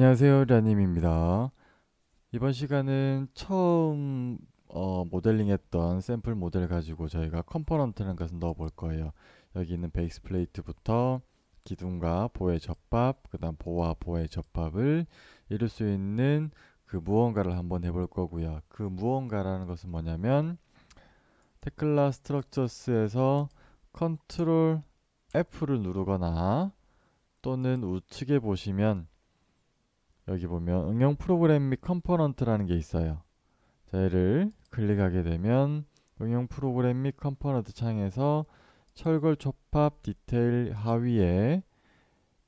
안녕하세요, ля님입니다. 이번 시간은 처음 모델링했던 샘플 모델 가지고 저희가 컴포넌트라는 것을 넣어 볼 거예요. 여기 있는 베이스 플레이트부터 기둥과 보의 접합, 그다음 보와 보의 접합을 이룰 수 있는 그 무언가를 한번 해볼 거고요. 그 무언가라는 것은 뭐냐면 테클라 스트럭처스에서 컨트롤 F를 누르거나 또는 우측에 보시면 여기 보면 응용 프로그램 및 컴포넌트라는 게 있어요. 자, 얘를 클릭하게 되면 응용 프로그램 및 컴포넌트 창에서 철골 접합 디테일 하위에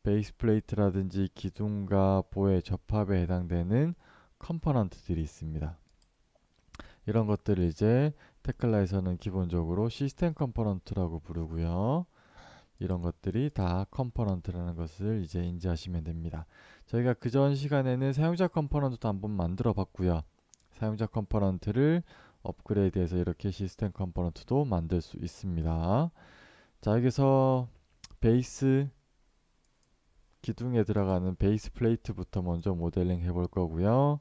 베이스 플레이트라든지 기둥과 보의 접합에 해당되는 컴포넌트들이 있습니다. 이런 것들을 이제 테클라에서는 기본적으로 시스템 컴포넌트라고 부르고요. 이런 것들이 다 컴포넌트라는 것을 이제 인지하시면 됩니다. 저희가 그전 시간에는 사용자 컴포넌트도 한번 만들어 봤고요. 사용자 컴포넌트를 업그레이드해서 이렇게 시스템 컴포넌트도 만들 수 있습니다. 자, 여기서 베이스 기둥에 들어가는 베이스 플레이트부터 먼저 모델링 해볼 거고요.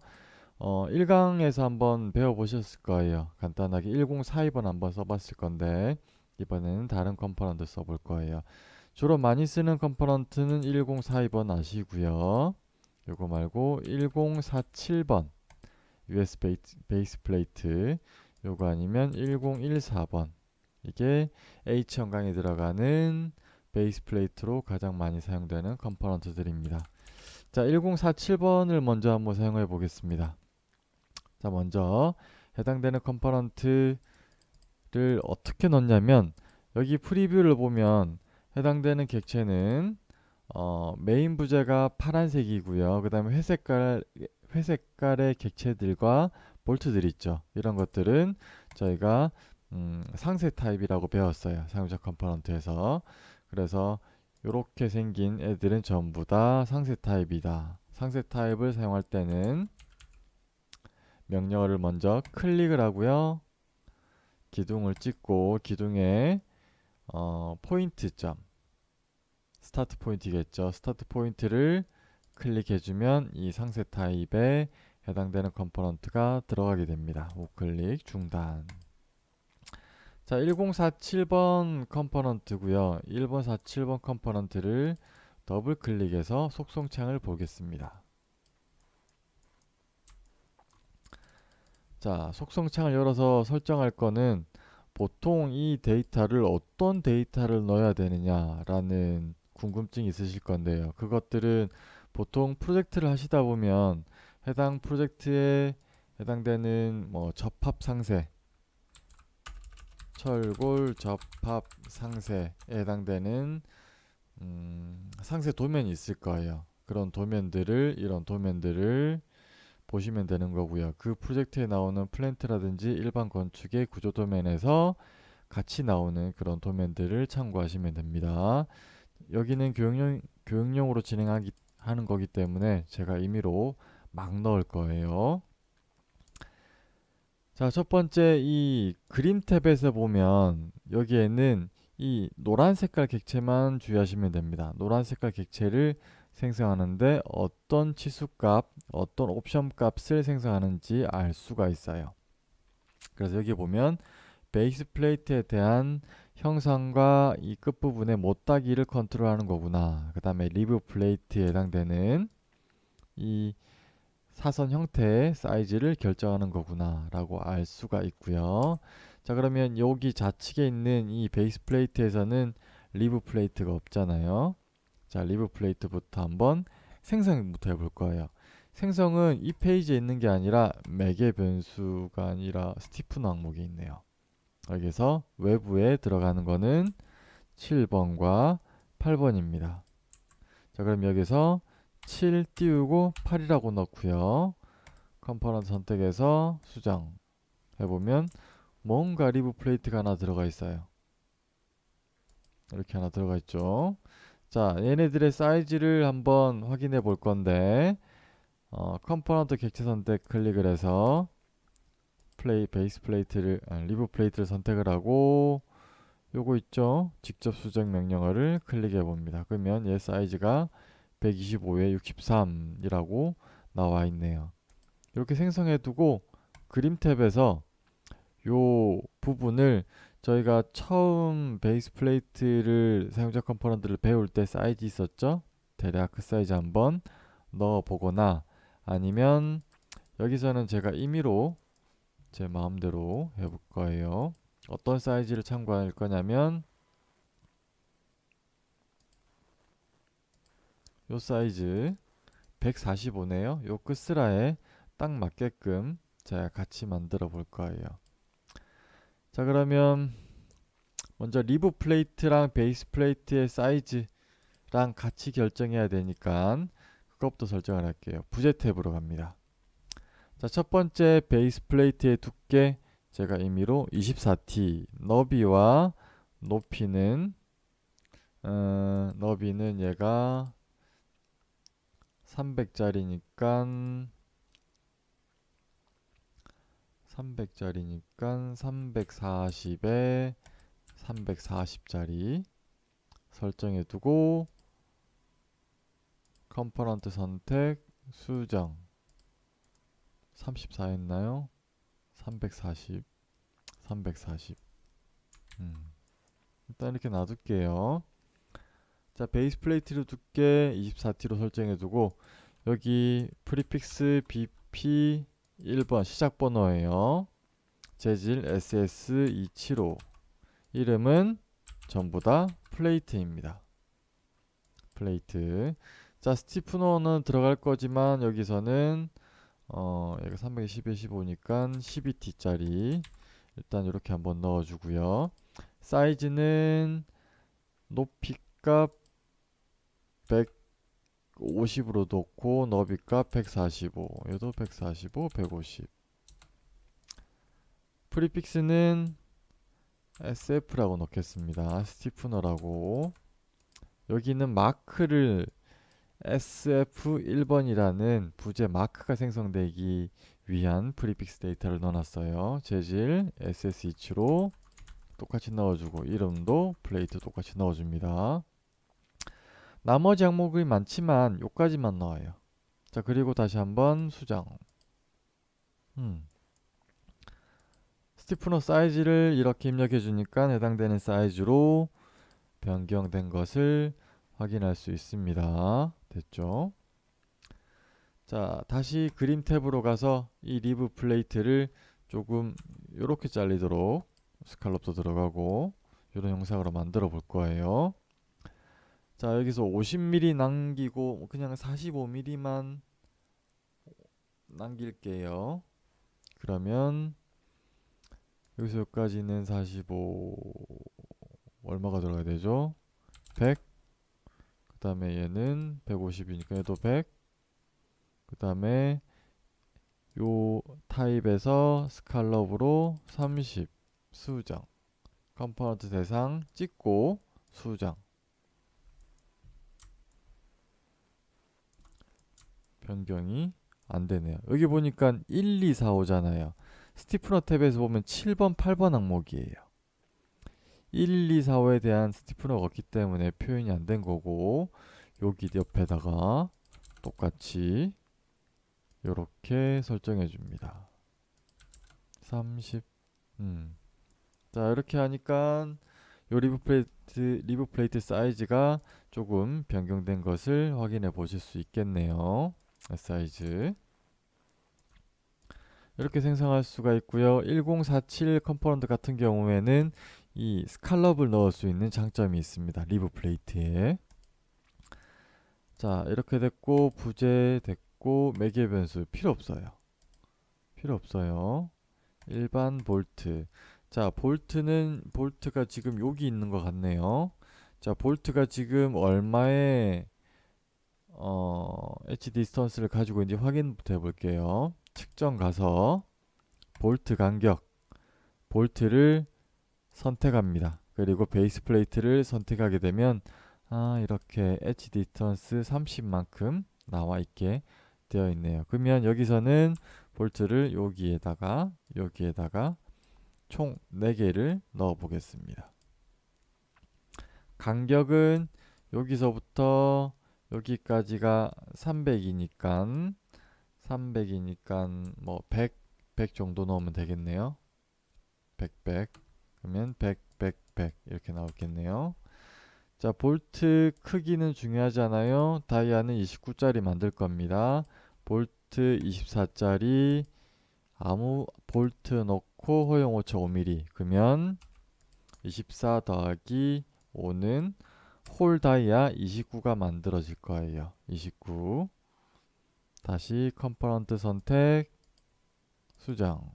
1강에서 한번 배워보셨을 거예요. 간단하게 1042번 한번 써봤을 건데 이번에는 다른 컴포넌트 써볼 거예요. 주로 많이 쓰는 컴포넌트는 1042번 아시고요. 요거 말고 1047번 US 베이스 플레이트, 요거 아니면 1014번, 이게 H 형광에 들어가는 베이스 플레이트로 가장 많이 사용되는 컴포넌트들입니다. 자, 1047번을 먼저 한번 사용해 보겠습니다. 자, 먼저 해당되는 컴포넌트를 어떻게 넣냐면 여기 프리뷰를 보면 해당되는 객체는 메인 부재가 파란색이고요. 그 다음에 회색깔의 객체들과 볼트들 있죠. 이런 것들은 저희가 상세 타입이라고 배웠어요. 사용자 컴포넌트에서. 그래서 이렇게 생긴 애들은 전부 다 상세 타입이다. 상세 타입을 사용할 때는 명령어를 먼저 클릭을 하고요. 기둥을 찍고 기둥에 포인트점, 스타트 포인트겠죠. 스타트 포인트를 클릭해주면 이 상세 타입에 해당되는 컴포넌트가 들어가게 됩니다. 우클릭 중단. 자, 1047번 컴포넌트고요. 1047번 컴포넌트를 더블 클릭해서 속성창을 보겠습니다. 자, 속성창을 열어서 설정할 거는 보통 이 데이터를 어떤 데이터를 넣어야 되느냐라는 궁금증이 있으실 건데요. 그것들은 보통 프로젝트를 하시다 보면 해당 프로젝트에 해당되는 뭐 접합 상세, 철골 접합 상세에 해당되는 상세 도면이 있을 거예요. 그런 도면들을 이런 도면들을 보시면 되는 거고요. 그 프로젝트에 나오는 플랜트라든지 일반 건축의 구조 도면에서 같이 나오는 그런 도면들을 참고하시면 됩니다. 여기는 교육용으로 하는 거기 때문에 제가 임의로 막 넣을 거예요. 자, 첫 번째 이 그림 탭에서 보면 여기에는 이 노란 색깔 객체만 주의하시면 됩니다. 노란 색깔 객체를 생성하는데 어떤 치수값, 어떤 옵션 값을 생성하는지 알 수가 있어요. 그래서 여기 보면 베이스 플레이트에 대한 형상과 이 끝부분의 못따기를 컨트롤하는 거구나. 그 다음에 리브 플레이트에 해당되는 이 사선 형태의 사이즈를 결정하는 거구나 라고 알 수가 있고요. 자, 그러면 여기 좌측에 있는 이 베이스 플레이트에서는 리브 플레이트가 없잖아요. 자, 리브 플레이트부터 한번 생성부터 해볼 거예요. 생성은 이 페이지에 있는 게 아니라 매개 변수가 아니라 스티픈 항목에 있네요. 여기서 외부에 들어가는 거는 7번과 8번입니다. 자, 그럼 여기서 7 띄우고 8이라고 넣고요. 컴포넌트 선택해서 수정 해보면 뭔가 리브 플레이트가 하나 들어가 있어요. 이렇게 하나 들어가 있죠. 자, 얘네들의 사이즈를 한번 확인해 볼 건데 컴포넌트 객체 선택 클릭을 해서 베이스 플레이트를 리브 플레이트를 선택을 하고 요거 있죠. 직접 수정 명령어를 클릭해 봅니다. 그러면 얘 사이즈가 125에 63이라고 나와 있네요. 이렇게 생성해 두고 그림 탭에서 요 부분을 저희가 처음 베이스 플레이트를 사용자 컴포넌트를 배울 때 사이즈 있었죠? 대략 그 사이즈 한번 넣어 보거나 아니면 여기서는 제가 임의로 제 마음대로 해볼 거예요. 어떤 사이즈를 참고할 거냐면 요 사이즈 145네요. 요 끝스라에 딱 맞게끔 제가 같이 만들어 볼 거예요. 자, 그러면 먼저 리브 플레이트랑 베이스 플레이트의 사이즈랑 같이 결정해야 되니까 그것부터 설정을 할게요. 부재 탭으로 갑니다. 자, 첫 번째 베이스 플레이트의 두께 제가 임의로 24T, 너비와 높이는 너비는 얘가 300짜리니까 340에 340짜리 설정해 두고 컴포넌트 선택 수정 34 했나요? 340 일단 이렇게 놔둘게요. 자, 베이스 플레이트 두께 24T로 설정해 두고 여기 프리픽스 BP 1번 시작 번호예요. 재질 SS275 이름은 전부 다 플레이트입니다. 플레이트. 자, 스티프너는 들어갈 거지만 여기서는 얘가 310에 15니까 12T짜리 일단 이렇게 한번 넣어주고요. 사이즈는 높이값 150으로 놓고 너비값 145 얘도 145, 150 프리픽스는 SF라고 넣겠습니다. 스티프너라고 여기는 마크를 SF1번이라는 부재 마크가 생성되기 위한 프리픽스 데이터를 넣어놨어요. 재질 SS2로 똑같이 넣어주고 이름도 플레이트 똑같이 넣어줍니다. 나머지 항목이 많지만 요까지만 넣어요. 자, 그리고 다시 한번 수정. 스티프너 사이즈를 이렇게 입력해 주니까 해당되는 사이즈로 변경된 것을 확인할 수 있습니다. 됐죠? 자, 다시 그림 탭으로 가서 이 리브 플레이트를 조금 이렇게 잘리도록 스칼롭도 들어가고 이런 형상으로 만들어 볼 거예요. 자, 여기서 50mm 남기고 그냥 45mm만 남길게요. 그러면 여기서 여기까지는 45 얼마가 들어가야 되죠? 100. 그 다음에 얘는 150이니까 얘도 100. 그 다음에 요 타입에서 스칼럽으로 30 수정 컴포넌트 대상 찍고 수정 변경이 안 되네요. 여기 보니까 1, 2, 4, 5잖아요. 스티프너 탭에서 보면 7번, 8번 항목이에요. 1, 2, 4, 5에 대한 스티프너가 없기 때문에 표현이 안 된 거고 여기 옆에다가 똑같이 이렇게 설정해 줍니다. 30 자, 이렇게 하니까 요 리브 플레이트 사이즈가 조금 변경된 것을 확인해 보실 수 있겠네요. 사이즈 이렇게 생성할 수가 있고요. 1047 컴포넌트 같은 경우에는 이 스칼럽을 넣을 수 있는 장점이 있습니다. 리브 플레이트에. 자, 이렇게 됐고 부재 됐고 매개 변수 필요 없어요. 필요 없어요. 일반 볼트. 자, 볼트가 지금 여기 있는 것 같네요. 자, 볼트가 지금 얼마의 H 디스턴스를 가지고 있는지 확인부터 해볼게요. 측정 가서 볼트 간격, 볼트를 선택합니다. 그리고 베이스 플레이트를 선택하게 되면 이렇게 H 디스턴스 30만큼 나와 있게 되어 있네요. 그러면 여기서는 볼트를 여기에다가 총 4개를 넣어 보겠습니다. 간격은 여기서부터 여기까지가 300이니까 뭐 100 정도 넣으면 되겠네요. 100 그러면 100 이렇게 나오겠네요. 자, 볼트 크기는 중요하지 않아요. 다이아는 29짜리 만들 겁니다. 볼트 24짜리 아무 볼트 넣고 허용 오차 5mm. 그러면 24 더하기 5는 홀 다이아 29가 만들어질 거예요. 29. 다시 컴포넌트 선택, 수정.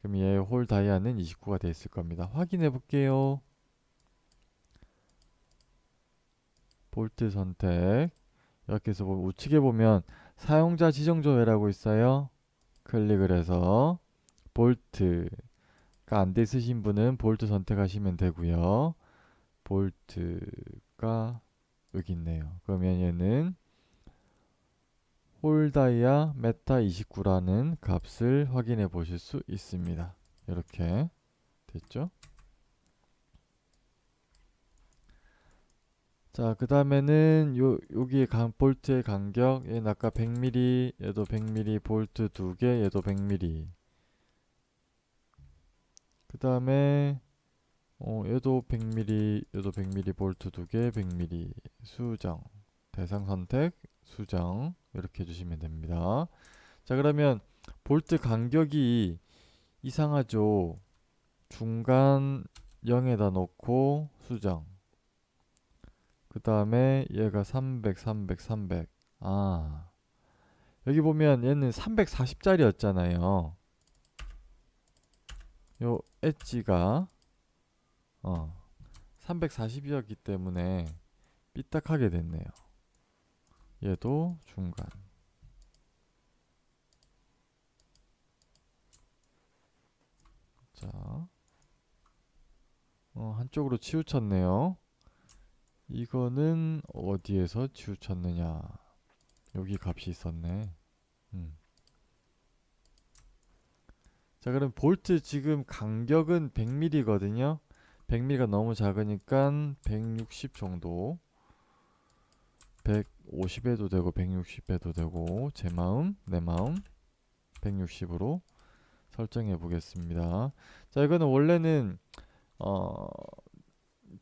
그럼 얘 홀 다이아는 29가 돼 있을 겁니다. 확인해 볼게요. 볼트 선택. 이렇게 해서 우측에 보면 사용자 지정 조회라고 있어요. 클릭을 해서 볼트가 안 돼 있으신 분은 볼트 선택하시면 되고요. 볼트가 여기 있네요. 그러면 얘는 홀다이아 메타 29라는 값을 확인해 보실 수 있습니다. 이렇게 됐죠? 자, 그 다음에는 여기에 볼트의 간격, 얘는 아까 100mm, 얘도 100mm, 볼트 2개, 얘도 100mm. 그 다음에 얘도 100mm, 얘도 100mm, 볼트 2개, 100mm. 수정, 대상 선택, 수정 이렇게 해주시면 됩니다. 자, 그러면 볼트 간격이 이상하죠. 중간 0에다 놓고 수정. 그 다음에 얘가 300, 300, 300. 아, 여기 보면 얘는 340짜리였잖아요. 요 엣지가 340이었기 때문에 삐딱하게 됐네요. 얘도 중간. 자, 한쪽으로 치우쳤네요. 이거는 어디에서 치우쳤느냐? 여기 값이 있었네. 자, 그럼 볼트 지금 간격은 100mm거든요. 100mm가 너무 작으니까 160 정도. 150에도 되고 160에도 되고 제 마음, 내 마음 160으로 설정해 보겠습니다. 자, 이거는 원래는 어,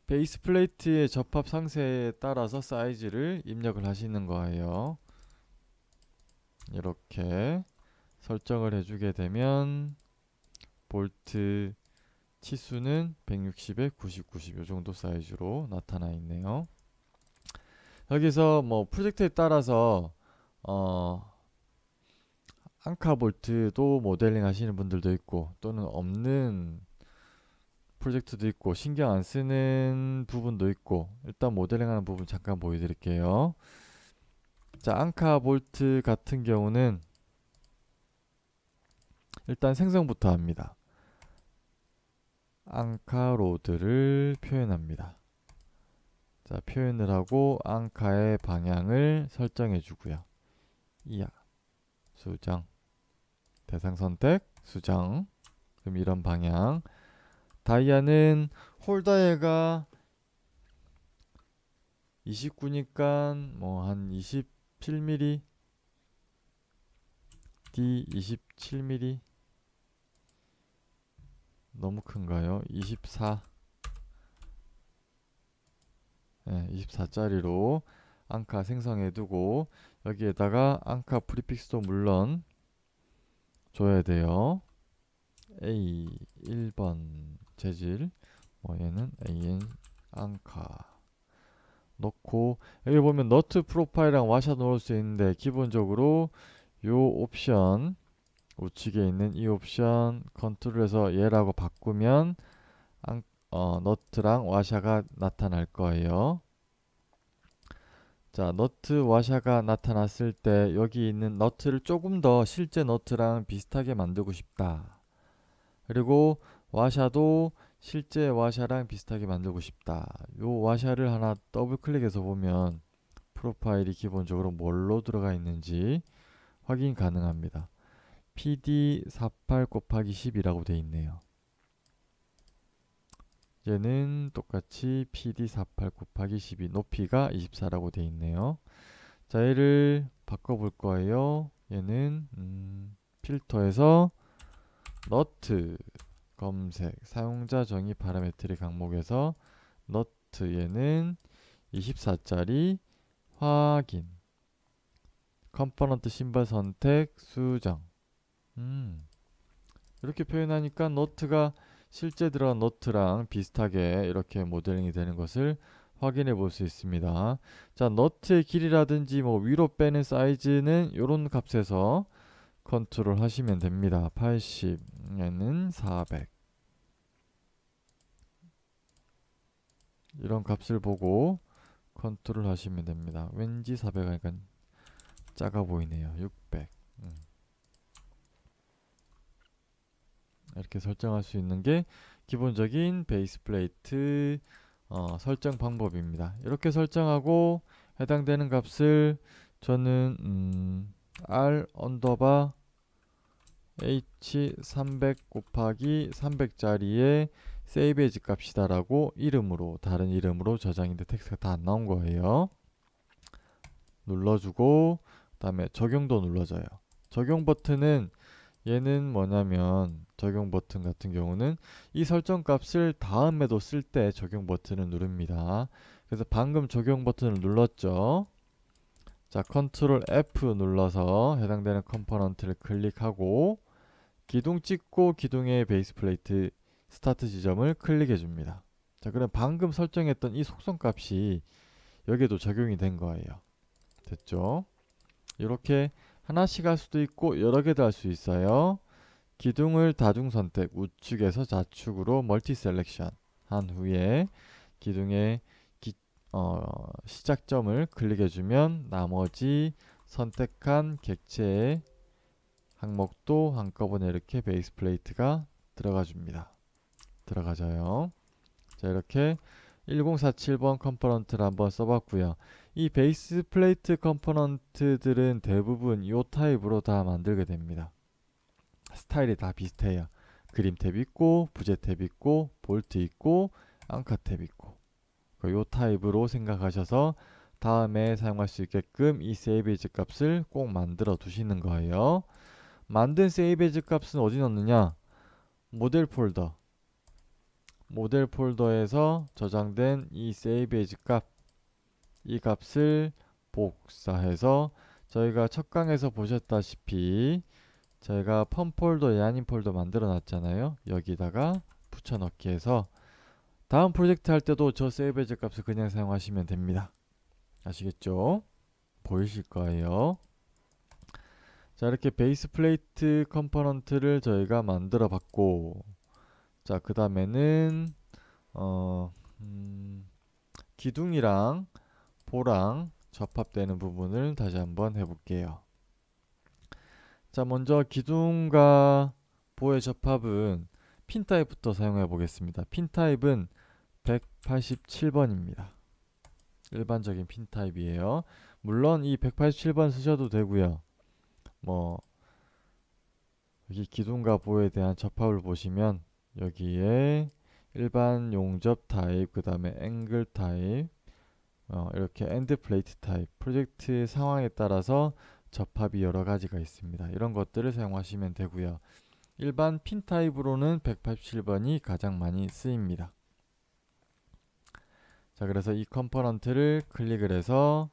베이스 플레이트의 접합 상세에 따라서 사이즈를 입력을 하시는 거예요. 이렇게 설정을 해주게 되면 볼트 치수는 160에 90, 90 이 정도 사이즈로 나타나 있네요. 여기서 뭐 프로젝트에 따라서 앙카 볼트도 모델링 하시는 분들도 있고 또는 없는 프로젝트도 있고 신경 안 쓰는 부분도 있고 일단 모델링 하는 부분 잠깐 보여드릴게요. 자, 앙카 볼트 같은 경우는 일단 생성부터 합니다. 앙카 로드를 표현합니다. 자, 표현을 하고 앙카의 방향을 설정해 주고요. 이야, 수정, 대상 선택, 수정. 그럼 이런 방향. 다이아는 홀다이아가 29니까 뭐 한 27mm, D 27mm. 너무 큰가요? 24. 네, 24짜리로 앙카 생성해 두고 여기에다가 앙카 프리픽스도 물론 줘야 돼요. A 1번 재질, 뭐 얘는 AN 앙카 넣고 여기 보면 너트 프로파일이랑 와샷 넣을 수 있는데 기본적으로 요 옵션 우측에 있는 이 옵션 컨트롤해서 얘라고 바꾸면 너트랑 와샤가 나타날 거예요. 자, 너트 와샤가 나타났을 때 여기 있는 너트를 조금 더 실제 너트랑 비슷하게 만들고 싶다. 그리고 와샤도 실제 와샤랑 비슷하게 만들고 싶다. 요 와샤를 하나 더블 클릭해서 보면 프로파일이 기본적으로 뭘로 들어가 있는지 확인 가능합니다. PD 48 곱하기 10이라고 되어 있네요. 얘는 똑같이 PD48 곱하기 12 높이가 24라고 되어 있네요. 자, 얘를 바꿔볼 거예요. 얘는 필터에서 너트 검색 사용자 정의 파라메트리 항목에서 너트 얘는 24짜리 확인 컴포넌트 심벌 선택 수정 이렇게 표현하니까 너트가 실제 들어간 너트랑 비슷하게 이렇게 모델링이 되는 것을 확인해 볼 수 있습니다. 자, 너트의 길이라든지 뭐 위로 빼는 사이즈는 이런 값에서 컨트롤 하시면 됩니다. 80에는 400 이런 값을 보고 컨트롤 하시면 됩니다. 왠지 400하니까 작아 보이네요. 600 이렇게 설정할 수 있는 게 기본적인 베이스 플레이트 설정 방법입니다. 이렇게 설정하고 해당되는 값을 저는 R 언더바 H300 곱하기 300짜리의 세이브 에즈 값이다라고 이름으로 다른 이름으로 저장인데 텍스트가 다 안 나온 거예요. 눌러주고 그다음에 적용도 눌러줘요. 적용 버튼은 얘는 뭐냐면 적용 버튼 같은 경우는 이 설정 값을 다음에도 쓸 때 적용 버튼을 누릅니다. 그래서 방금 적용 버튼을 눌렀죠. 자, 컨트롤 F 눌러서 해당되는 컴포넌트를 클릭하고 기둥 찍고 기둥의 베이스 플레이트 스타트 지점을 클릭해 줍니다. 자, 그럼 방금 설정했던 이 속성 값이 여기에도 적용이 된 거예요. 됐죠? 이렇게 하나씩 할 수도 있고 여러 개도 할 수 있어요. 기둥을 다중 선택 우측에서 좌측으로 멀티 셀렉션 한 후에 기둥의 시작점을 클릭해 주면 나머지 선택한 객체의 항목도 한꺼번에 이렇게 베이스 플레이트가 들어가 줍니다. 들어가져요. 자, 이렇게 1047번 컴포넌트를 한번 써봤고요. 이 베이스 플레이트 컴포넌트들은 대부분 이 타입으로 다 만들게 됩니다. 스타일이 다 비슷해요. 그림 탭 있고 부재 탭 있고 볼트 있고 앙카 탭 있고 이 타입으로 생각하셔서 다음에 사용할 수 있게끔 이 세이브 에즈 값을 꼭 만들어 두시는 거예요. 만든 세이브 에즈 값은 어디 넣느냐? 모델 폴더 모델 폴더에서 저장된 이 세이브 에즈 값 이 값을 복사해서 저희가 첫 강에서 보셨다시피 저희가 펌 폴더, 야닌 폴더 만들어 놨잖아요. 여기다가 붙여넣기 해서 다음 프로젝트 할 때도 저 세이브 에즈 값을 그냥 사용하시면 됩니다. 아시겠죠? 보이실 거예요. 자, 이렇게 베이스 플레이트 컴포넌트를 저희가 만들어 봤고 자, 그 다음에는 기둥이랑 보랑 접합되는 부분을 다시 한번 해볼게요. 자, 먼저 기둥과 보의 접합은 핀 타입부터 사용해 보겠습니다. 핀 타입은 187번입니다. 일반적인 핀 타입이에요. 물론 이 187번 쓰셔도 되고요. 뭐 여기 기둥과 보에 대한 접합을 보시면 여기에 일반 용접 타입, 그 다음에 앵글 타입, 이렇게 엔드 플레이트 타입, 프로젝트 상황에 따라서 접합이 여러 가지가 있습니다. 이런 것들을 사용하시면 되고요. 일반 핀 타입으로는 187번이 가장 많이 쓰입니다. 자, 그래서 이 컴포넌트를 클릭을 해서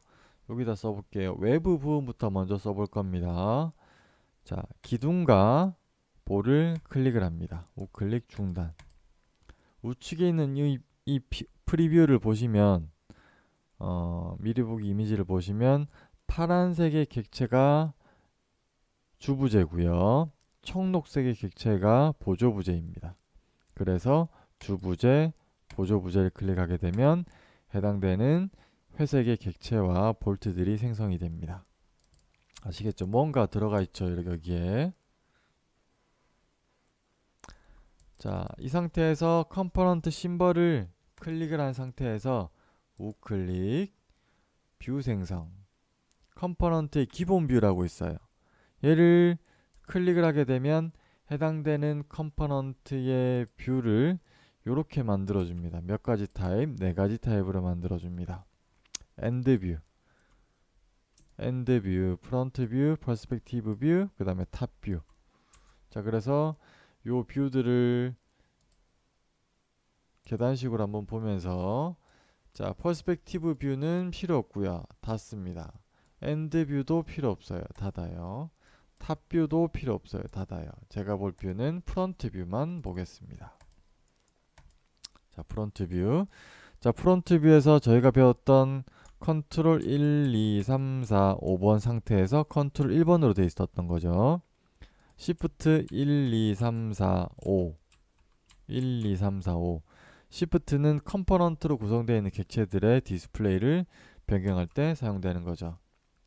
여기다 써볼게요. 외부 부분부터 먼저 써볼 겁니다. 자, 기둥과 볼을 클릭을 합니다. 우클릭 중단. 우측에 있는 이 프리뷰를 보시면 미리 보기 이미지를 보시면 파란색의 객체가 주부재고요. 청록색의 객체가 보조부재입니다. 그래서 주부재, 보조부재를 클릭하게 되면 해당되는 회색의 객체와 볼트들이 생성이 됩니다. 아시겠죠? 뭔가 들어가 있죠, 여기에. 자, 이 상태에서 컴포넌트 심벌을 클릭을 한 상태에서 우클릭, 뷰 생성, 컴포넌트의 기본 뷰라고 있어요. 얘를 클릭을 하게 되면 해당되는 컴포넌트의 뷰를 요렇게 만들어줍니다. 몇 가지 타입? 네 가지 타입으로 만들어줍니다. 엔드 뷰, 엔드 뷰, 프론트 뷰, 퍼스펙티브 뷰, 그 다음에 탑 뷰. 자, 그래서 요 뷰들을 계단식으로 한번 보면서, 자, 퍼스펙티브 뷰는 필요 없고요. 닫습니다. 엔드 뷰도 필요 없어요. 닫아요. 탑 뷰도 필요 없어요. 닫아요. 제가 볼 뷰는 프론트 뷰만 보겠습니다. 자, 프론트 뷰. 자, 프론트 뷰에서 저희가 배웠던 컨트롤 1, 2, 3, 4, 5번 상태에서 컨트롤 1번으로 되어 있었던 거죠. 시프트 1, 2, 3, 4, 5. 1, 2, 3, 4, 5. 시프트는 컴포넌트로 구성되어 있는 객체들의 디스플레이를 변경할 때 사용되는 거죠.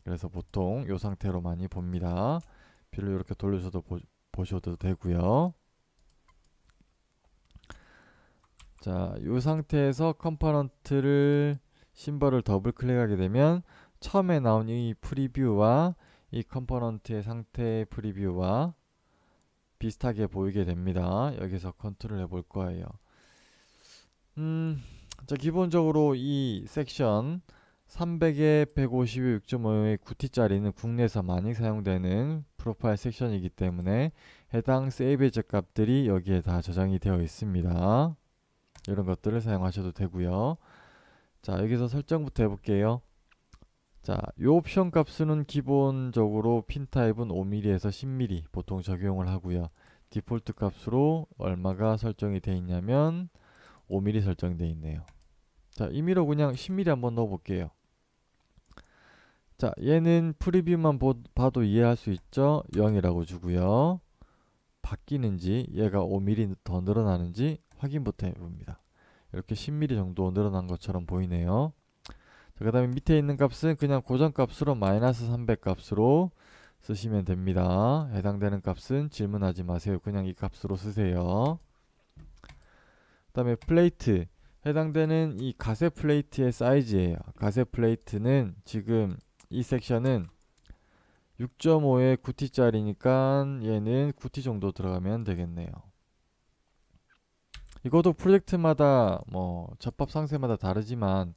그래서 보통 이 상태로 많이 봅니다. 뷰를 이렇게 돌려서도 보셔도 되고요. 자, 이 상태에서 컴포넌트를 심벌을 더블 클릭하게 되면 처음에 나온 이 프리뷰와 이 컴포넌트의 상태 프리뷰와 비슷하게 보이게 됩니다. 여기서 컨트롤 해볼 거예요. 자, 기본적으로 이 섹션 300에 152, 6.5의 9T짜리는 국내에서 많이 사용되는 프로파일 섹션이기 때문에 해당 세이브해제 값들이 여기에 다 저장이 되어 있습니다. 이런 것들을 사용하셔도 되고요. 자, 여기서 설정부터 해볼게요. 자, 이 옵션 값은 기본적으로 핀 타입은 5mm에서 10mm 보통 적용을 하고요. 디폴트 값으로 얼마가 설정이 되어 있냐면 5mm 설정되어 있네요. 자, 임의로 그냥 10mm 한번 넣어볼게요. 자, 얘는 프리뷰만 봐도 이해할 수 있죠? 0이라고 주고요. 바뀌는지 얘가 5mm 더 늘어나는지 확인부터 해봅니다. 이렇게 10mm 정도 늘어난 것처럼 보이네요. 자, 그 다음에 밑에 있는 값은 그냥 고정 값으로 마이너스 300 값으로 쓰시면 됩니다. 해당되는 값은 질문하지 마세요. 그냥 이 값으로 쓰세요. 그 다음에 플레이트, 해당되는 이 가세 플레이트의 사이즈예요. 가세 플레이트는 지금 이 섹션은 6.5에 9T짜리니까 얘는 9T 정도 들어가면 되겠네요. 이것도 프로젝트마다 뭐 접합 상세마다 다르지만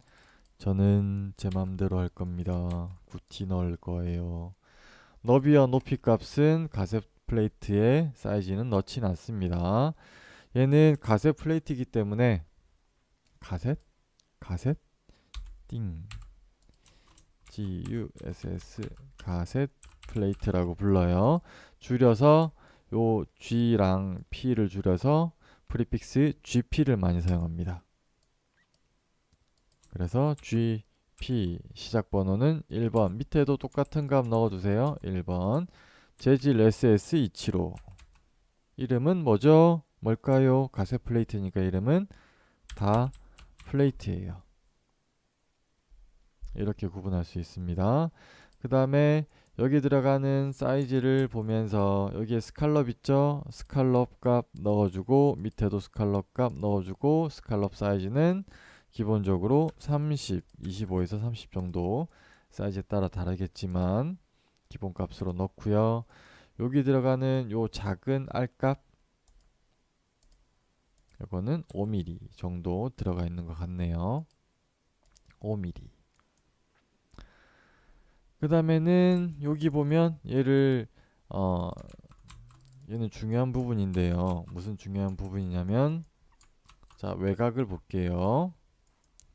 저는 제 맘대로 할 겁니다. 9T 넣을 거예요. 너비와 높이 값은 가세 플레이트의 사이즈는 넣진 않습니다. 얘는 가세 플레이트이기 때문에 가셋? 가셋? 띵 GUSS 가셋 플레이트라고 불러요. 줄여서 요 G랑 P를 줄여서 프리픽스 GP를 많이 사용합니다. 그래서 GP 시작 번호는 1번. 밑에도 똑같은 값 넣어주세요. 1번. 재질 SS275. 이름은 뭐죠? 뭘까요? 가세 플레이트니까 이름은 다 플레이트예요. 이렇게 구분할 수 있습니다. 그 다음에 여기 들어가는 사이즈를 보면서 여기에 스칼럽 있죠? 스칼럽 값 넣어주고 밑에도 스칼럽 값 넣어주고 스칼럽 사이즈는 기본적으로 30, 25에서 30 정도 사이즈에 따라 다르겠지만 기본 값으로 넣고요. 여기 들어가는 요 작은 R값 이거는 5mm 정도 들어가 있는 것 같네요. 5mm. 그 다음에는 여기 보면 얘를 얘는 중요한 부분인데요. 무슨 중요한 부분이냐면 자, 외곽을 볼게요.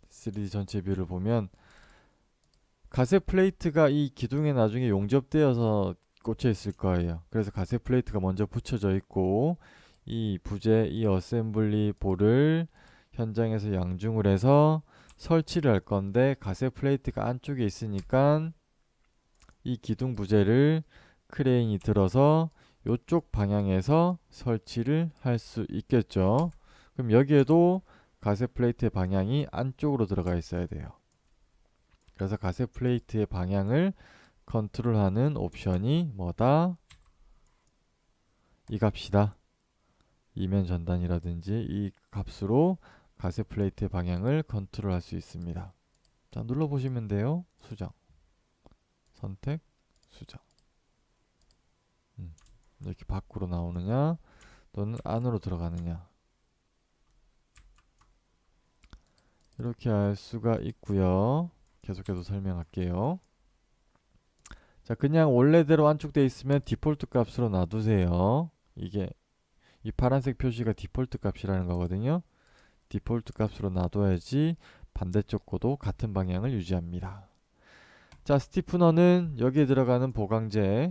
3D 전체 뷰를 보면 가세 플레이트가 이 기둥에 나중에 용접되어서 꽂혀 있을 거예요. 그래서 가세 플레이트가 먼저 붙여져 있고 이 부재, 이 어셈블리 볼을 현장에서 양중을 해서 설치를 할 건데 가세 플레이트가 안쪽에 있으니까 이 기둥 부재를 크레인이 들어서 이쪽 방향에서 설치를 할 수 있겠죠. 그럼 여기에도 가세 플레이트의 방향이 안쪽으로 들어가 있어야 돼요. 그래서 가세 플레이트의 방향을 컨트롤하는 옵션이 뭐다? 이 값이다. 이면 전단이라든지 이 값으로 가세 플레이트의 방향을 컨트롤할 수 있습니다. 자, 눌러보시면 돼요. 수정, 선택, 수정. 이렇게 밖으로 나오느냐 또는 안으로 들어가느냐. 이렇게 알 수가 있고요. 계속해서 설명할게요. 자, 그냥 원래대로 안축되어 있으면 디폴트 값으로 놔두세요. 이게 이 파란색 표시가 디폴트 값이라는 거거든요. 디폴트 값으로 놔둬야지 반대쪽 거도 같은 방향을 유지합니다. 자, 스티프너는 여기에 들어가는 보강제,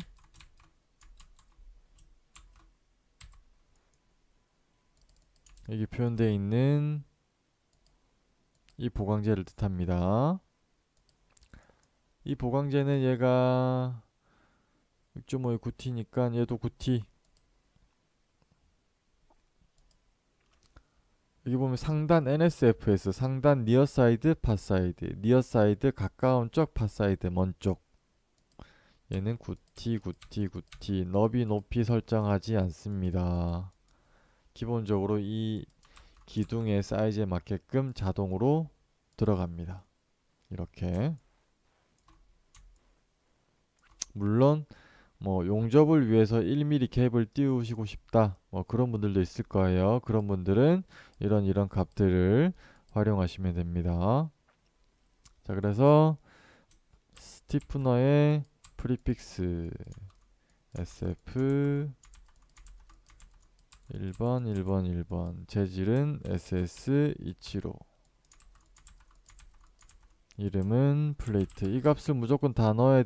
여기 표현되어 있는 이 보강제를 뜻합니다. 이 보강제는 얘가 6.5의 9T니까 얘도 9T. 여기 보면 상단 NSFS, 상단 니어사이드, 팟사이드, 니어사이드 가까운 쪽, 팟사이드 먼 쪽. 얘는 9T, 9T, 9T. 너비, 높이 설정하지 않습니다. 기본적으로 이 기둥의 사이즈에 맞게끔 자동으로 들어갑니다. 이렇게. 물론 뭐 용접을 위해서 1mm 갭을 띄우시고 싶다, 뭐 그런 분들도 있을 거예요. 그런 분들은 이런 값들을 활용하시면 됩니다. 자, 그래서 스티프너의 프리픽스 SF 1번 1번 1번, 재질은 SS275, 이름은 플레이트. 이 값을 무조건 다 넣어야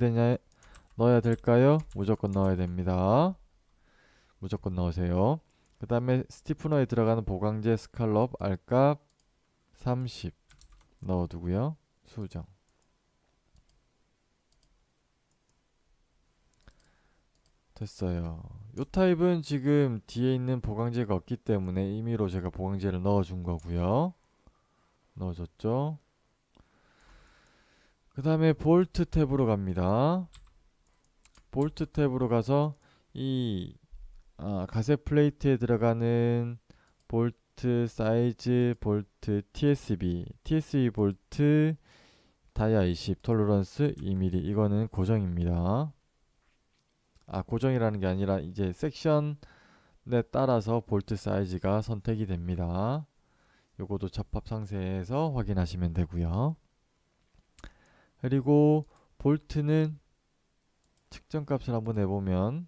될까요? 무조건 넣어야 됩니다. 무조건 넣으세요. 그 다음에 스티프너에 들어가는 보강제 스칼롭 R값 30 넣어두고요. 수정. 됐어요. 요 타입은 지금 뒤에 있는 보강제가 없기 때문에 임의로 제가 보강제를 넣어준 거고요. 넣어줬죠. 그 다음에 볼트 탭으로 갑니다. 볼트 탭으로 가서 이 가세 플레이트에 들어가는 볼트 사이즈, 볼트 TSB 볼트 다이아 20, 톨러런스 2mm, 이거는 고정입니다. 고정이라는 게 아니라 이제 섹션에 따라서 볼트 사이즈가 선택이 됩니다. 요거도 접합 상세에서 확인하시면 되고요. 그리고 볼트는 측정 값을 한번 내보면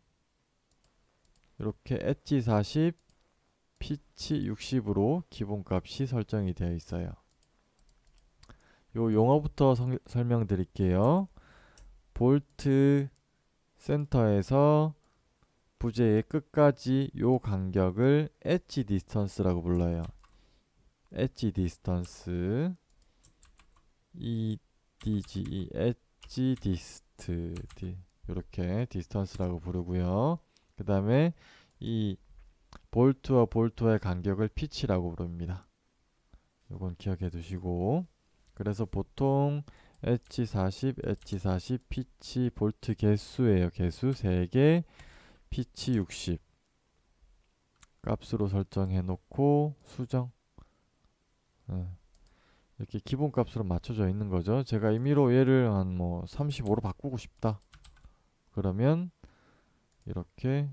이렇게 엣지 40, 피치 60으로 기본값이 설정이 되어 있어요. 요 용어부터 설명드릴게요. 볼트 센터에서 부재의 끝까지 요 간격을 엣지 디스턴스라고 불러요. 엣지 디스턴스, EDGE, 엣지 디스트, 이렇게 디스턴스라고 부르고요. 그 다음에 이 볼트와 볼트와의 간격을 피치라고 부릅니다. 이건 기억해 두시고, 그래서 보통 엣지 40, 엣지 40, 피치, 볼트 개수예요. 개수 3개, 피치 60 값으로 설정해 놓고 수정. 이렇게 기본 값으로 맞춰져 있는 거죠. 제가 임의로 얘를 한 뭐 35로 바꾸고 싶다, 그러면 이렇게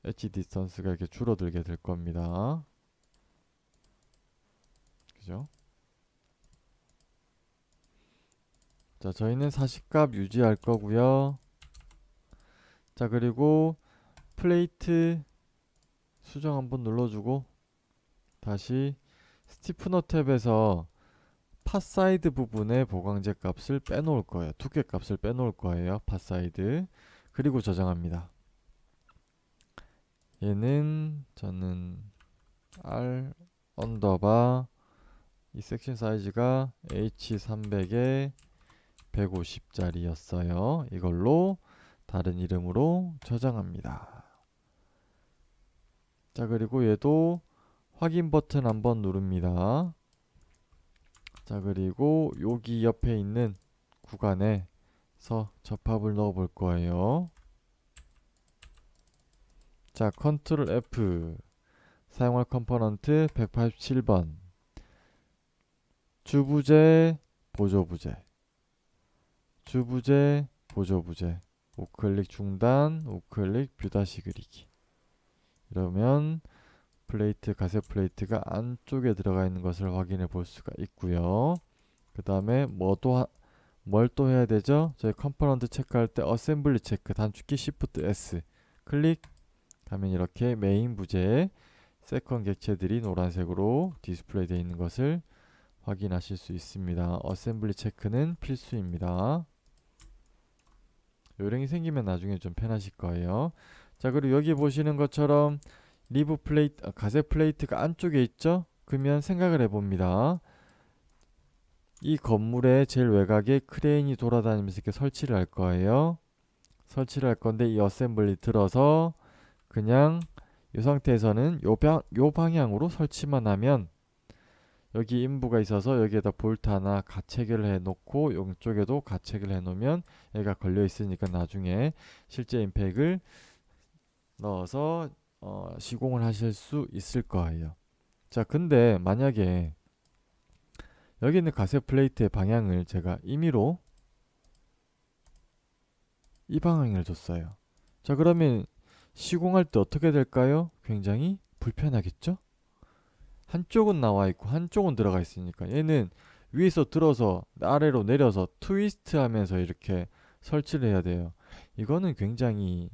엣지 디스턴스가 이렇게 줄어들게 될 겁니다. 그죠? 자, 저희는 40값 유지할 거고요. 자, 그리고 플레이트 수정 한번 눌러주고 다시 스티프너 탭에서 팟사이드 부분의 보강제 값을 빼놓을 거예요. 두께 값을 빼놓을 거예요. 팟사이드. 그리고 저장합니다. 얘는 저는 R 언더바 이 섹션 사이즈가 H300에 150짜리였어요. 이걸로 다른 이름으로 저장합니다. 자, 그리고 얘도 확인 버튼 한번 누릅니다. 자, 그리고 여기 옆에 있는 구간에서 접합을 넣어 볼 거예요. 자, 컨트롤 F, 사용할 컴포넌트 187번, 주부재, 보조부재, 주부재, 보조부재, 우클릭 중단, 우클릭 뷰 다시 그리기. 이러면 플레이트, 가세 플레이트가 안쪽에 들어가 있는 것을 확인해 볼 수가 있고요. 그 다음에 뭘 또 해야 되죠? 저희 컴포넌트 체크할 때 어셈블리 체크 단축키 Shift S 클릭 하면 이렇게 메인 부재에 세컨 객체들이 노란색으로 디스플레이 되어 있는 것을 확인하실 수 있습니다. 어셈블리 체크는 필수입니다. 요령이 생기면 나중에 좀 편하실 거예요. 자, 그리고 여기 보시는 것처럼 리브 플레이트, 가세 플레이트가 안쪽에 있죠? 그러면 생각을 해봅니다. 이 건물의 제일 외곽에 크레인이 돌아다니면서 이렇게 설치를 할 거예요. 설치를 할 건데 이 어셈블리 들어서 그냥 이 상태에서는 요 방향으로 설치만 하면 여기 인부가 있어서 여기에다 볼트 하나 가체결을 해 놓고 이쪽에도 가체결을 해 놓으면 얘가 걸려 있으니까 나중에 실제 임팩을 넣어서 시공을 하실 수 있을 거예요. 자, 근데 만약에 여기 있는 가세 플레이트의 방향을 제가 임의로 이 방향을 줬어요. 자, 그러면 시공할 때 어떻게 될까요? 굉장히 불편하겠죠? 한쪽은 나와 있고 한쪽은 들어가 있으니까 얘는 위에서 들어서 아래로 내려서 트위스트 하면서 이렇게 설치를 해야 돼요. 이거는 굉장히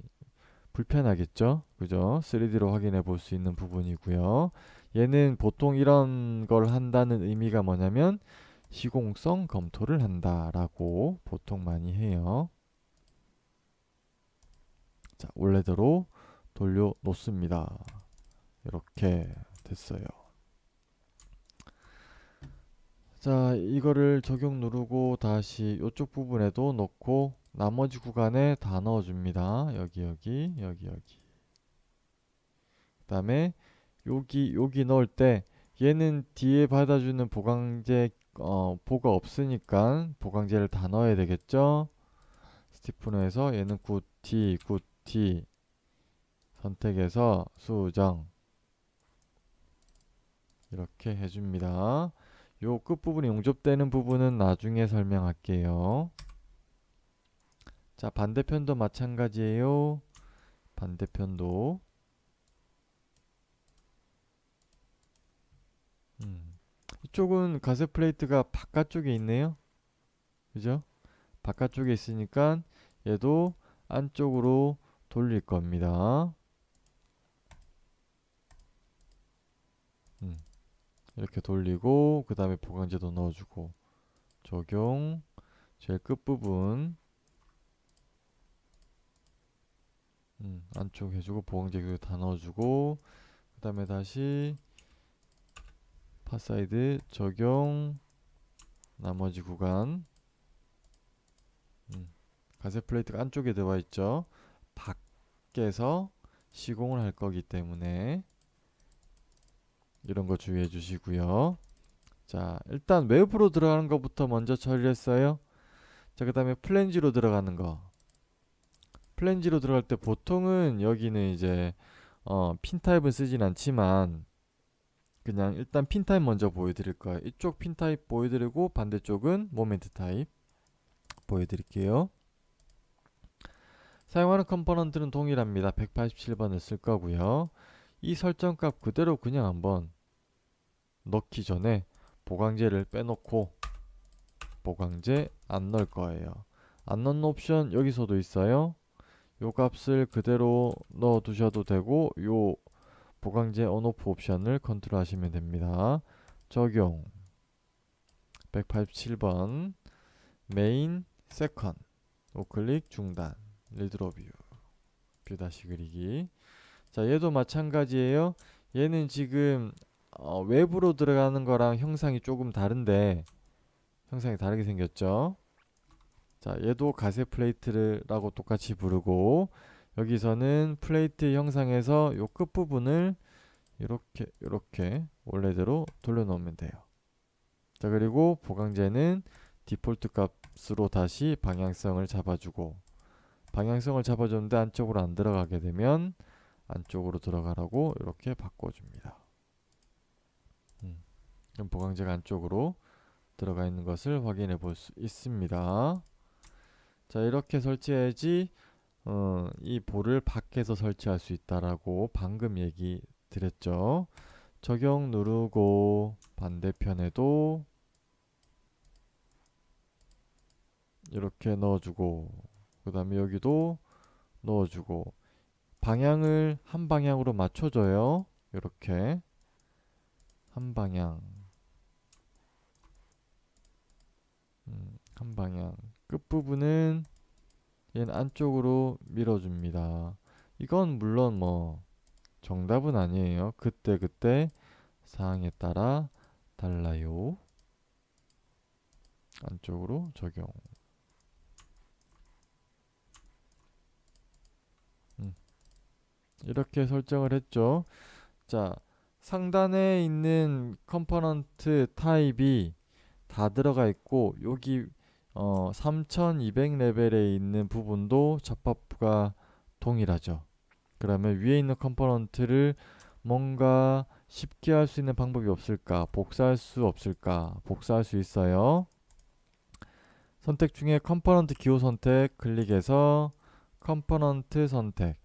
불편하겠죠? 그죠? 3D로 확인해 볼 수 있는 부분이고요. 얘는 보통 이런 걸 한다는 의미가 뭐냐면 시공성 검토를 한다라고 보통 많이 해요. 자, 원래대로 돌려 놓습니다. 이렇게 됐어요. 자, 이거를 적용 누르고 다시 이쪽 부분에도 넣고 나머지 구간에 다 넣어줍니다. 여기. 그 다음에 여기 넣을 때 얘는 뒤에 받아주는 보강제 보가 없으니까 보강제를 다 넣어야 되겠죠. 스티프너에서 얘는 굿티 선택해서 수정 이렇게 해줍니다. 요 끝부분이 용접되는 부분은 나중에 설명할게요. 자, 반대편도 마찬가지예요. 반대편도 이쪽은 가세 플레이트가 바깥쪽에 있네요. 그죠? 바깥쪽에 있으니까 얘도 안쪽으로 돌릴 겁니다. 이렇게 돌리고 그 다음에 보강제도 넣어주고 적용 제일 끝부분 안쪽 해주고 보강제도 다 넣어주고 그 다음에 다시 파사이드 적용 나머지 구간 가세 플레이트가 안쪽에 들어와 있죠. 밖에서 시공을 할 거기 때문에 이런 거 주의해 주시고요. 자, 일단 외부로 들어가는 것부터 먼저 처리를 했어요. 자, 그 다음에 플랜지로 들어가는 거. 플랜지로 들어갈 때 보통은 여기는 이제 핀 타입은 쓰진 않지만 그냥 일단 핀 타입 먼저 보여드릴 거예요. 이쪽 핀 타입 보여드리고 반대쪽은 모멘트 타입 보여드릴게요. 사용하는 컴포넌트는 동일합니다. 187번을 쓸 거고요. 이 설정값 그대로 그냥 한번 넣기 전에 보강제를 빼놓고 보강제 안 넣을 거예요. 안 넣는 옵션 여기서도 있어요. 요 값을 그대로 넣어 두셔도 되고 요 보강제 온오프 옵션을 컨트롤 하시면 됩니다. 적용 187번 메인 세컨 우클릭 중단 리드로 뷰 다시 그리기. 자, 얘도 마찬가지예요. 얘는 지금 외부로 들어가는 거랑 형상이 조금 다른데 형상이 다르게 생겼죠. 자, 얘도 가세 플레이트라고 똑같이 부르고 여기서는 플레이트 형상에서 요 끝부분을 이렇게 원래대로 돌려놓으면 돼요. 자, 그리고 보강제는 디폴트 값으로 다시 방향성을 잡아주고 방향성을 잡아줬는데 안쪽으로 안 들어가게 되면 안쪽으로 들어가라고 이렇게 바꿔줍니다. 그럼 보강제가 안쪽으로 들어가 있는 것을 확인해 볼 수 있습니다. 자, 이렇게 설치해야지 이 볼을 밖에서 설치할 수 있다라고 방금 얘기 드렸죠. 적용 누르고 반대편에도 이렇게 넣어주고 그 다음에 여기도 넣어주고 방향을 한 방향으로 맞춰줘요. 이렇게 한 방향, 한 방향. 끝부분은 얘는 안쪽으로 밀어줍니다. 이건 물론 뭐 정답은 아니에요. 그때그때 사항에 따라 달라요. 안쪽으로 적용. 음, 이렇게 설정을 했죠. 자, 상단에 있는 컴포넌트 타입이 다 들어가 있고 여기 3200 레벨에 있는 부분도 접합부가 동일하죠. 그러면 위에 있는 컴포넌트를 뭔가 쉽게 할 수 있는 방법이 없을까? 복사할 수 없을까? 복사할 수 있어요. 선택 중에 컴포넌트 기호 선택 클릭해서 컴포넌트 선택.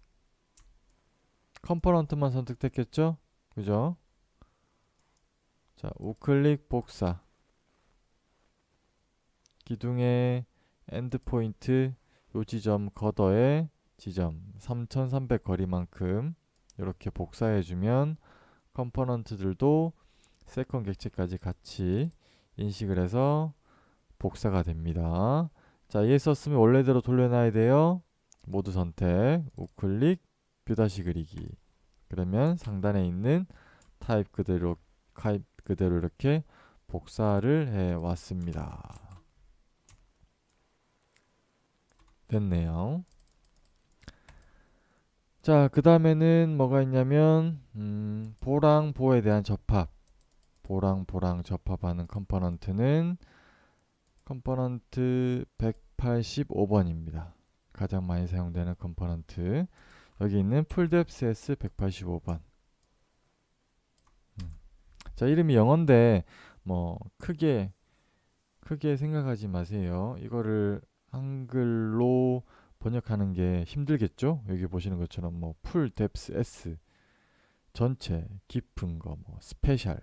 컴포넌트만 선택됐겠죠? 그죠? 자, 우클릭 복사. 기둥의 엔드포인트 요 지점 걷어의 지점 3300 거리만큼 이렇게 복사해주면 컴포넌트들도 세컨 객체까지 같이 인식을 해서 복사가 됩니다. 자, 얘 썼으면 원래대로 돌려놔야 돼요. 모두 선택, 우클릭, 뷰 다시 그리기. 그러면 상단에 있는 타입 그대로 이렇게 복사를 해 왔습니다. 됐네요. 자, 그 다음에는 뭐가 있냐면 보랑 보에 대한 접합. 보랑 접합하는 컴포넌트는 컴포넌트 185번입니다. 가장 많이 사용되는 컴포넌트. 여기 있는 풀뎁스S 185번. 자, 이름이 영어인데 뭐 크게 생각하지 마세요. 이거를 한글로 번역하는 게 힘들겠죠? 여기 보시는 것처럼 뭐 풀뎁스S 전체 깊은 거 뭐 스페셜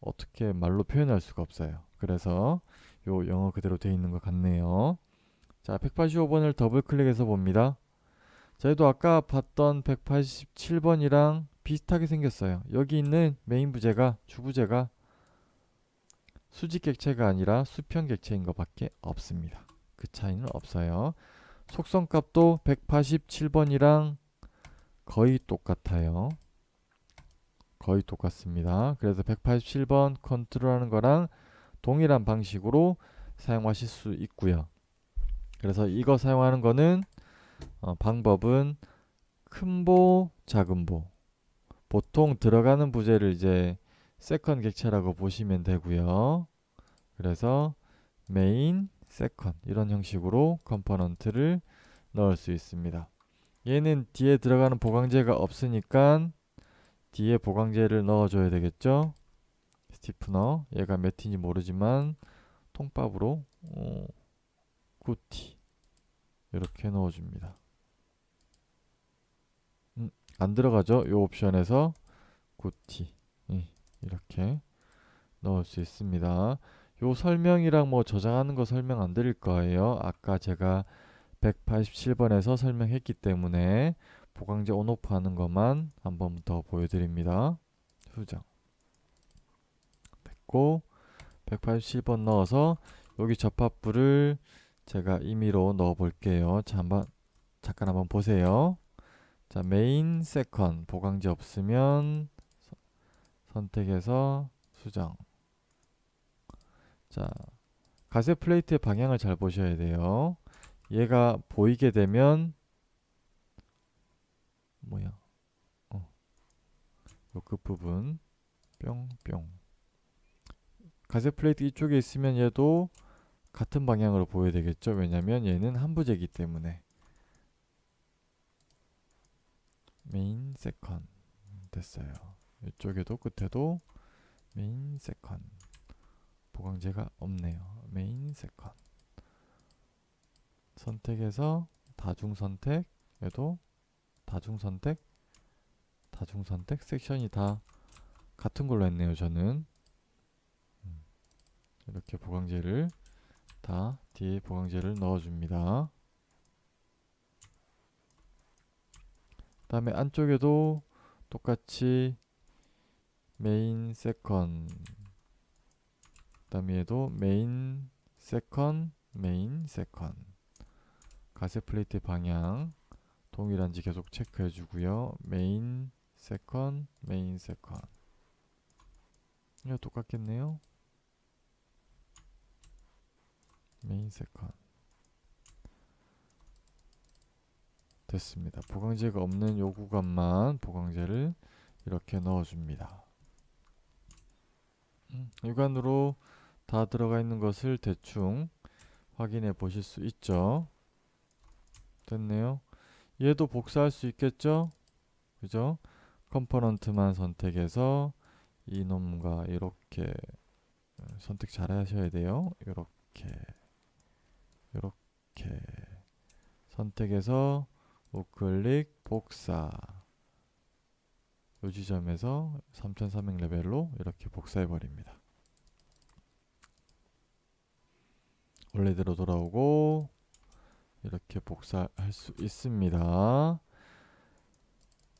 어떻게 말로 표현할 수가 없어요. 그래서 요 영어 그대로 돼 있는 것 같네요. 자, 185번을 더블 클릭해서 봅니다. 저희도 아까 봤던 187번이랑 비슷하게 생겼어요. 여기 있는 메인 부재가 주부재가 수직 객체가 아니라 수평 객체인 것밖에 없습니다. 그 차이는 없어요. 속성 값도 187번이랑 거의 똑같아요. 거의 똑같습니다. 그래서 187번 컨트롤하는 거랑 동일한 방식으로 사용하실 수 있고요. 그래서 이거 사용하는 거는 방법은 큰 보, 작은 보. 보통 들어가는 부재를 이제 세컨 객체라고 보시면 되고요. 그래서 메인, 세컨 이런 형식으로 컴포넌트를 넣을 수 있습니다. 얘는 뒤에 들어가는 보강제가 없으니까 뒤에 보강제를 넣어줘야 되겠죠. 스티프너 얘가 몇 T인지 모르지만 통밥으로 굿티 이렇게 넣어줍니다. 안 들어가죠? 이 옵션에서 굿티 이렇게 넣을 수 있습니다. 요 설명이랑 뭐 저장하는 거 설명 안 드릴 거예요. 아까 제가 187번에서 설명했기 때문에 보강제 온오프 하는 것만 한 번 더 보여드립니다. 수정 됐고 187번 넣어서 여기 접합부를 제가 임의로 넣어 볼게요. 자, 잠깐 한번 보세요. 자, 메인 세컨 보강제 없으면 선택해서 수정. 자, 가세 플레이트의 방향을 잘 보셔야 돼요. 얘가 보이게 되면 뭐야? 요 끝부분 뿅뿅. 가세 플레이트 이쪽에 있으면 얘도 같은 방향으로 보여야 되겠죠? 왜냐면 얘는 한 부재이기 때문에. 메인 세컨 됐어요. 이쪽에도 끝에도 메인 세컨 보강제가 없네요. 메인 세컨 선택해서 다중 선택 얘도 다중 선택 다중 선택 섹션이 다 같은 걸로 했네요. 저는 이렇게 보강제를 다 뒤에 보강제를 넣어줍니다. 그 다음에 안쪽에도 똑같이 메인 세컨, 그 다음에 얘도 메인 세컨 메인 세컨, 가세 플레이트 방향 동일한지 계속 체크해 주고요. 메인 세컨 메인 세컨, 이거 똑같겠네요. 메인 세컨 됐습니다. 보강제가 없는 요 구간만 보강제를 이렇게 넣어줍니다. 육안으로 다 들어가 있는 것을 대충 확인해 보실 수 있죠. 됐네요. 얘도 복사할 수 있겠죠? 그죠? 컴포넌트만 선택해서 이놈과 이렇게 선택 잘 하셔야 돼요. 이렇게 이렇게 선택해서 우클릭 복사, 이 지점에서 3300 레벨로 이렇게 복사해 버립니다. 원래대로 돌아오고 이렇게 복사할 수 있습니다.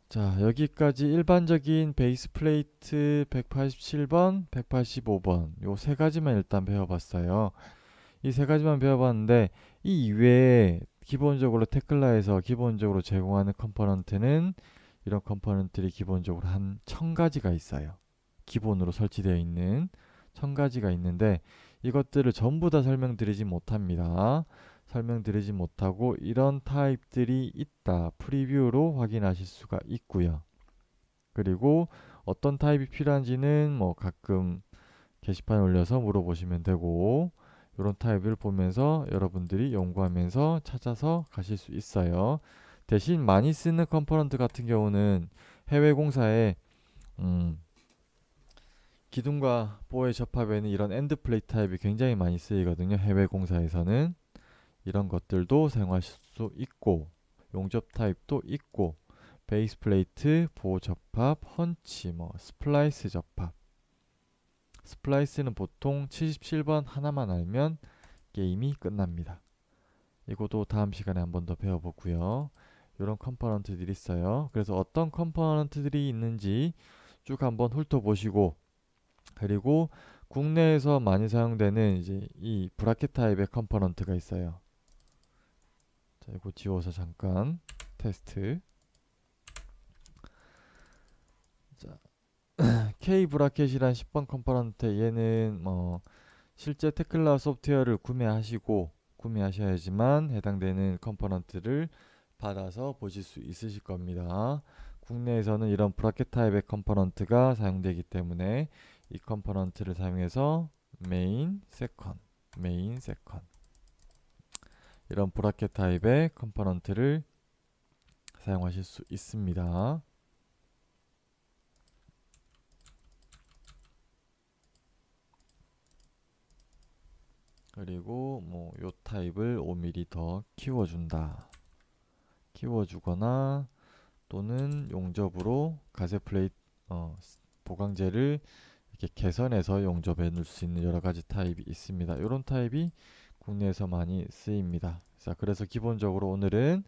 자, 여기까지 일반적인 베이스 플레이트 187번, 185번 요 세 가지만 일단 배워봤어요. 이 세 가지만 배워봤는데 이 이외에 기본적으로 테클라에서 기본적으로 제공하는 컴포넌트는 이런 컴포넌트들이 기본적으로 한 1000가지가 있어요. 기본으로 설치되어 있는 1000가지가 있는데 이것들을 전부 다 설명드리지 못합니다. 설명드리지 못하고 이런 타입들이 있다 프리뷰로 확인하실 수가 있고요. 그리고 어떤 타입이 필요한지는 뭐 가끔 게시판에 올려서 물어보시면 되고, 이런 타입을 보면서 여러분들이 연구하면서 찾아서 가실 수 있어요. 대신 많이 쓰는 컴포넌트 같은 경우는 해외 공사에 기둥과 보의 접합에는 이런 엔드 플레이트 타입이 굉장히 많이 쓰이거든요. 해외 공사에서는 이런 것들도 사용하실 수 있고, 용접 타입도 있고, 베이스 플레이트, 보호 접합, 펀치, 뭐 스플라이스 접합. 스플라이스는 보통 77번 하나만 알면 게임이 끝납니다. 이것도 다음 시간에 한 번 더 배워보고요. 이런 컴포넌트들이 있어요. 그래서 어떤 컴포넌트들이 있는지 쭉 한번 훑어보시고, 그리고 국내에서 많이 사용되는 이제 이 브라켓 타입의 컴포넌트가 있어요. 자, 이거 지워서 잠깐 테스트. 자, K 브라켓이란 10번 컴포넌트, 얘는 실제 테클라 소프트웨어를 구매하셔야지만 해당되는 컴포넌트를 받아서 보실 수 있으실 겁니다. 국내에서는 이런 브라켓 타입의 컴포넌트가 사용되기 때문에 이 컴포넌트를 사용해서 메인, 세컨, 메인, 세컨, 이런 브라켓 타입의 컴포넌트를 사용하실 수 있습니다. 그리고 뭐 요 타입을 5mm 더 키워준다, 키워주거나 또는 용접으로 가세 플레이트 보강제를 이렇게 개선해서 용접해 놓을 수 있는 여러 가지 타입이 있습니다. 이런 타입이 국내에서 많이 쓰입니다. 자, 그래서 기본적으로 오늘은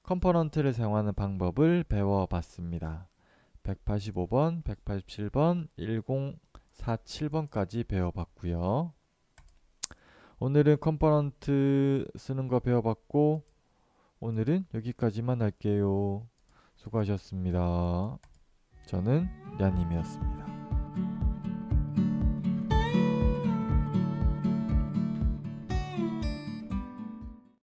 컴포넌트를 사용하는 방법을 배워봤습니다. 185번, 187번, 1047번까지 배워봤고요. 오늘은 컴포넌트 쓰는 거 배워봤고, 오늘은 여기까지만 할게요. 수고하셨습니다. 저는 야님이었습니다.